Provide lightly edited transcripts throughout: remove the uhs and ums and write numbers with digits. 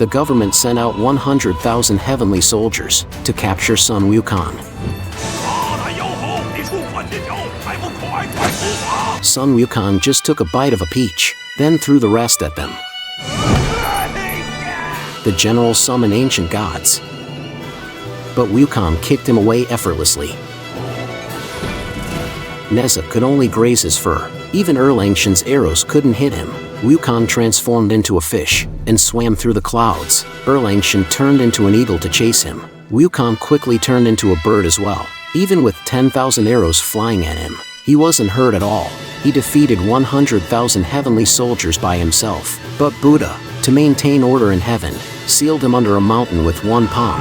the government sent out 100,000 heavenly soldiers to capture Sun Wukong. Sun Wukong just took a bite of a peach, then threw the rest at them. The general summoned ancient gods, but Wukong kicked him away effortlessly. Neza could only graze his fur. Even Erlangshan's arrows couldn't hit him. Wukong transformed into a fish and swam through the clouds. Erlangshan turned into an eagle to chase him. Wukong quickly turned into a bird as well. Even with 10,000 arrows flying at him, he wasn't hurt at all. He defeated 100,000 heavenly soldiers by himself. But Buddha, to maintain order in heaven, sealed him under a mountain with one palm.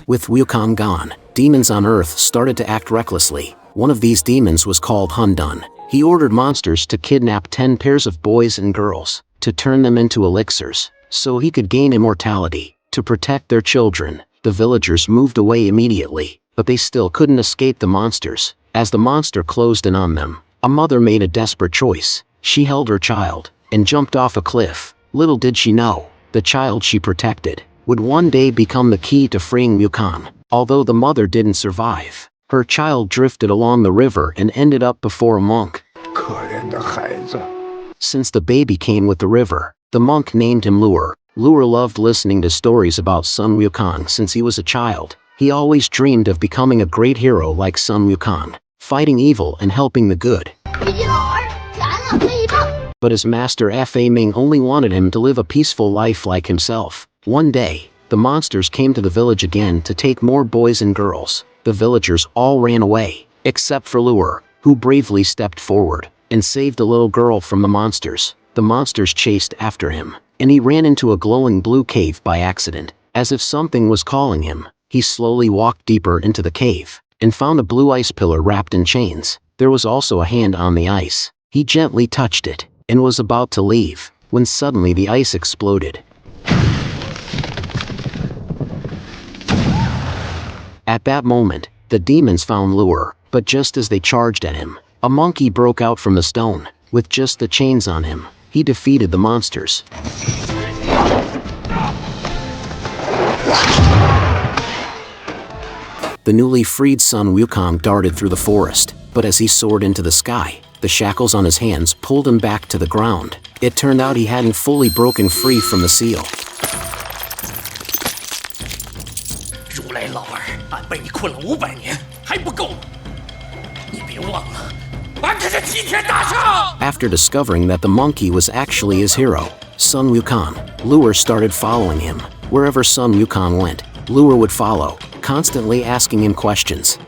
With Wukong gone, demons on earth started to act recklessly. One of these demons was called Hundun. He ordered monsters to kidnap 10 pairs of boys and girls, to turn them into elixirs, so he could gain immortality. To protect their children, the villagers moved away immediately, but they still couldn't escape the monsters. As the monster closed in on them, a mother made a desperate choice. She held her child and jumped off a cliff. Little did she know, the child she protected would one day become the key to freeing Wukong. Although the mother didn't survive, her child drifted along the river and ended up before a monk. Since the baby came with the river, the monk named him Lure. Lure loved listening to stories about Sun Wukong since he was a child. He always dreamed of becoming a great hero like Sun Wukong, fighting evil and helping the good. But his master Fa Ming only wanted him to live a peaceful life like himself. One day, the monsters came to the village again to take more boys and girls. The villagers all ran away, except for Lure, who bravely stepped forward and saved a little girl from the monsters. The monsters chased after him, and he ran into a glowing blue cave by accident. As if something was calling him, he slowly walked deeper into the cave and found a blue ice pillar wrapped in chains. There was also a hand on the ice. He gently touched it and was about to leave, when suddenly the ice exploded. At that moment, the demons found Lure, but just as they charged at him, a monkey broke out from the stone. With just the chains on him, he defeated the monsters. The newly freed Sun Wukong darted through the forest, but as he soared into the sky, the shackles on his hands pulled him back to the ground. It turned out he hadn't fully broken free from the seal. After discovering that the monkey was actually his hero, Sun Wukong, Lure started following him. Wherever Sun Wukong went, Lure would follow, constantly asking him questions.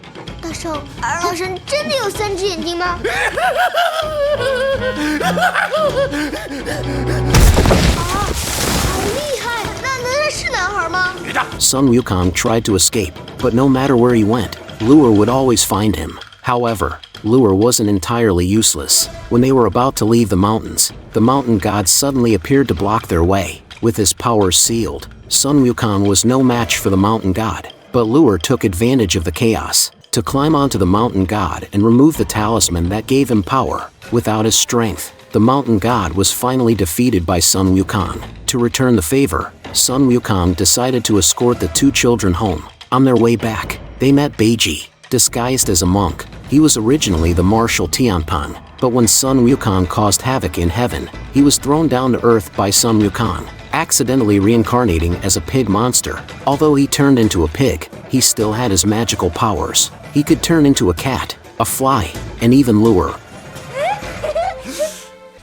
Sun Wukong tried to escape, but no matter where he went, Lure would always find him. However, Lure wasn't entirely useless. When they were about to leave the mountains, the mountain god suddenly appeared to block their way. With his powers sealed, Sun Wukong was no match for the mountain god, but Lure took advantage of the chaos to climb onto the mountain god and remove the talisman that gave him power. Without his strength, the mountain god was finally defeated by Sun Wukong. To return the favor, Sun Wukong decided to escort the two children home. On their way back, they met Beiji, disguised as a monk. He was originally the Marshal Tianping, but when Sun Wukong caused havoc in heaven, he was thrown down to earth by Sun Wukong, accidentally reincarnating as a pig monster. Although he turned into a pig, he still had his magical powers. He could turn into a cat, a fly, and even Lure.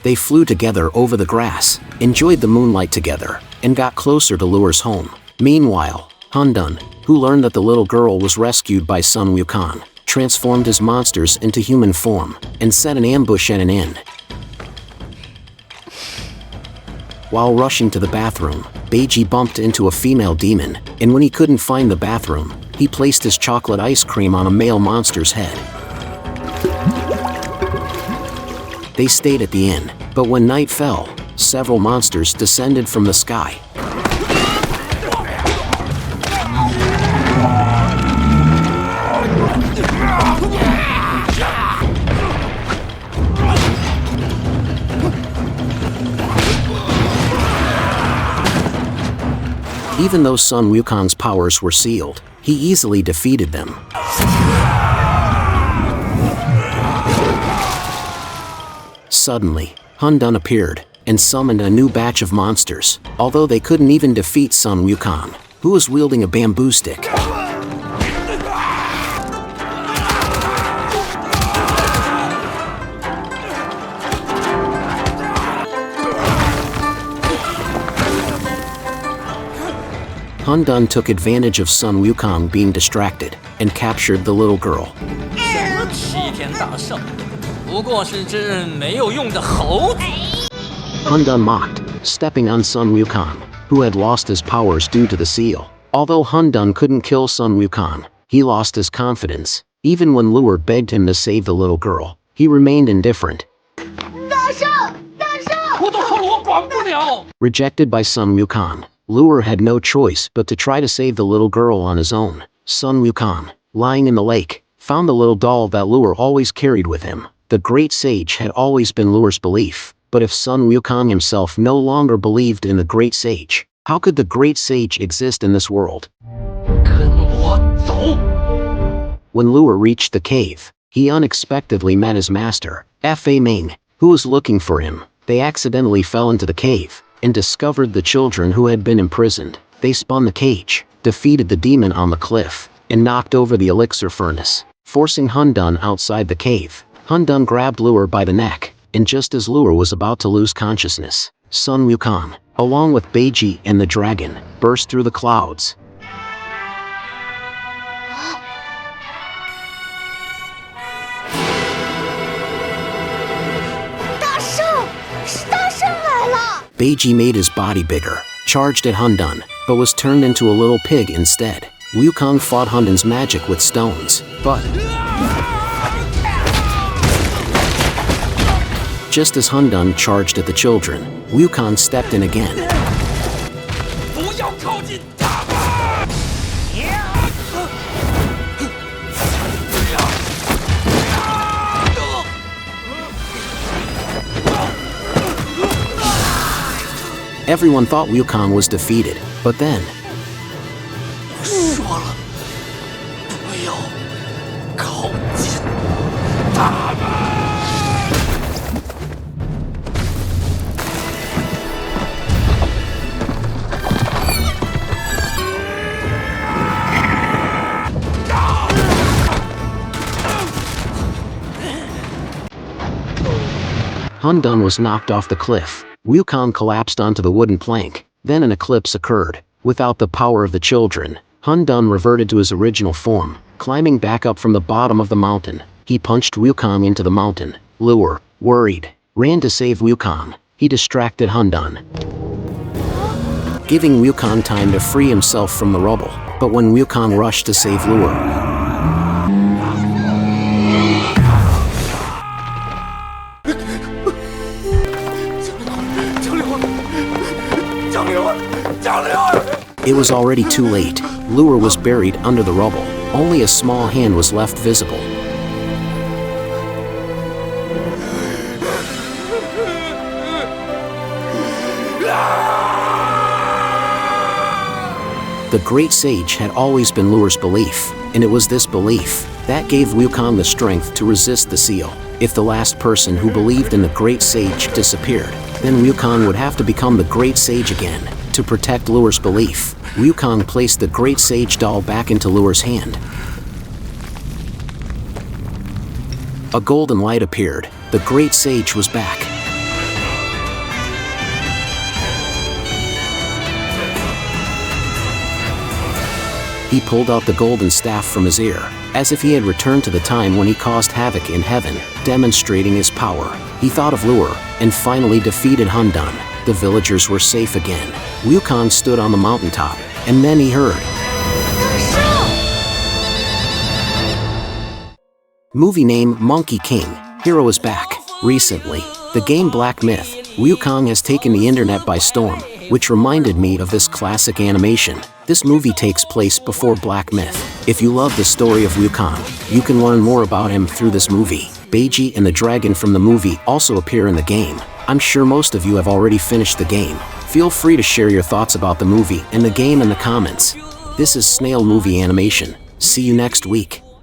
They flew together over the grass, enjoyed the moonlight together, and got closer to Lure's home. Meanwhile, Hundun, who learned that the little girl was rescued by Sun Wukong, transformed his monsters into human form and set an ambush at an inn. While rushing to the bathroom, Beiji bumped into a female demon, and when he couldn't find the bathroom, he placed his chocolate ice cream on a male monster's head. They stayed at the inn, but when night fell, several monsters descended from the sky. Even though Sun Wukong's powers were sealed, he easily defeated them. Suddenly, Hun Dun appeared and summoned a new batch of monsters, although they couldn't even defeat Sun Wukong, who was wielding a bamboo stick. Hun Dun took advantage of Sun Wukong being distracted and captured the little girl. Hun Dun mocked, stepping on Sun Wukong, who had lost his powers due to the seal. Although Hun Dun couldn't kill Sun Wukong, he lost his confidence. Even when Lure begged him to save the little girl, he remained indifferent. Rejected by Sun Wukong, Lure had no choice but to try to save the little girl on his own. Sun Wukong, lying in the lake, found the little doll that Lure always carried with him. The great sage had always been Lure's belief, but if Sun Wukong himself no longer believed in the great sage, how could the great sage exist in this world? When Lure reached the cave, he unexpectedly met his master, Fa Ming, who was looking for him. They accidentally fell into the cave and discovered the children who had been imprisoned. They spun the cage, defeated the demon on the cliff, and knocked over the elixir furnace, forcing Hun Dun outside the cave. Hun Dun grabbed Lure by the neck, and just as Lure was about to lose consciousness, Sun Wukong, along with Beiji and the dragon, burst through the clouds. Beiji made his body bigger, charged at Hun Dun, but was turned into a little pig instead. Wukong fought Hun Dun's magic with stones, but just as Hun Dun charged at the children, Wukong stepped in again. Everyone thought Wukong was defeated, but then Hun Dun was knocked off the cliff. Wukong collapsed onto the wooden plank. Then an eclipse occurred. Without the power of the children, Hun Dun reverted to his original form. Climbing back up from the bottom of the mountain, he punched Wukong into the mountain. Lure, worried, ran to save Wukong. He distracted Hun Dun, giving Wukong time to free himself from the rubble. But when Wukong rushed to save Lure, it was already too late. Lure was buried under the rubble. Only a small hand was left visible. The great sage had always been Lure's belief, and it was this belief that gave Wukong the strength to resist the seal. If the last person who believed in the great sage disappeared, then Wukong would have to become the great sage again. To protect Lure's belief, Wukong placed the great sage doll back into Lure's hand. A golden light appeared. The great sage was back. He pulled out the golden staff from his ear, as if he had returned to the time when he caused havoc in heaven, demonstrating his power. He thought of Lure, and finally defeated Hun Dun. The villagers were safe again. Wukong stood on the mountaintop, and then he heard. Movie name Monkey King. Hero is back. Recently, the game Black Myth, Wukong has taken the internet by storm, which reminded me of this classic animation. This movie takes place before Black Myth. If you love the story of Wukong, you can learn more about him through this movie. Beiji and the dragon from the movie also appear in the game. I'm sure most of you have already finished the game. Feel free to share your thoughts about the movie and the game in the comments. This is Snail Movie Animation. See you next week.